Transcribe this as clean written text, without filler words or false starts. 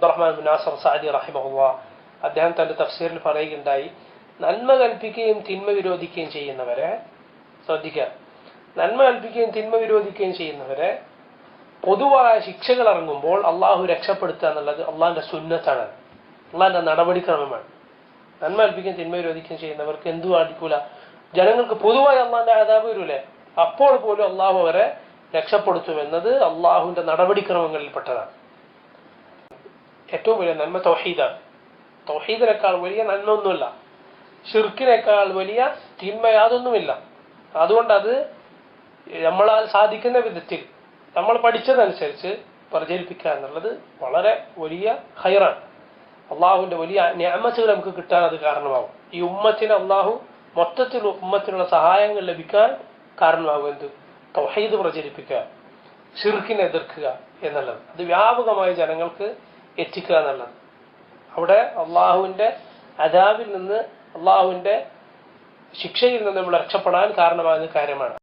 Abdulrahman bin Nasser Saadi റഹിമഹുല്ലാഹ് അദ്ദേഹം തന്റെ തഫ്സീറിൽ പറയുകയുണ്ടായി, നന്മ കൽപ്പിക്കുകയും തിന്മ വിരോധിക്കുകയും ചെയ്യുന്നവരെ ശ്രദ്ധിക്കുക, നന്മ കൽപ്പിക്കുകയും തിന്മ വിരോധിക്കുകയും ചെയ്യുന്നവരെ പൊതുവായ ശിക്ഷകൾ ഇറങ്ങുമ്പോൾ അള്ളാഹു രക്ഷപ്പെടുത്തുക എന്നുള്ളത് അള്ളാഹിന്റെ സുന്നത്താണ്, അള്ളാഹിന്റെ നടപടിക്രമമാണ്. നന്മ കൽപ്പിക്കുകയും തിന്മ വിരോധിക്കുകയും ചെയ്യുന്നവർക്ക് എന്തു ബാധിക്കൂല? ജനങ്ങൾക്ക് പൊതുവായി അള്ളാഹിന്റെ അദാബ് വരൂലേ, അപ്പോൾ പോലും അള്ളാഹു അവരെ രക്ഷപ്പെടുത്തുമെന്നത് അള്ളാഹുവിന്റെ നടപടിക്രമങ്ങളിൽപ്പെട്ടതാണ്. ഏറ്റവും വലിയ നന്മ തൗഹീദാണ്. തൗഹീദിനേക്കാൾ വലിയ നന്മ ഒന്നുമില്ല, ഷിർക്കിനേക്കാൾ വലിയ തിന്മ യാതൊന്നുമില്ല. അതുകൊണ്ട് അത് നമ്മളാൽ സാധിക്കുന്ന വിധത്തിൽ നമ്മൾ പഠിച്ചതനുസരിച്ച് പ്രചരിപ്പിക്കുക എന്നുള്ളത് വളരെ വലിയ ഖൈറാണ്. അള്ളാഹുവിന്റെ വലിയ നിഅമത്തുകൾ നമുക്ക് കിട്ടാൻ അത് കാരണമാകും. ഈ ഉമ്മത്തിന് അള്ളാഹു മൊത്തത്തിൽ ഉമ്മത്തിനുള്ള സഹായങ്ങൾ ലഭിക്കാൻ കാരണമാകും. എന്ത്? തൗഹീദ് പ്രചരിപ്പിക്കുക, ഷിർക്കിനെ എതിർക്കുക എന്നുള്ളത്, അത് വ്യാപകമായി ജനങ്ങൾക്ക് എത്തിക്കുക എന്നുള്ളത് അവിടെ അള്ളാഹുവിന്റെ അദാബിൽ നിന്ന്, അള്ളാഹുവിന്റെ ശിക്ഷയിൽ നിന്ന് നമ്മൾ രക്ഷപ്പെടാൻ കാരണമാകുന്ന കാര്യമാണ്.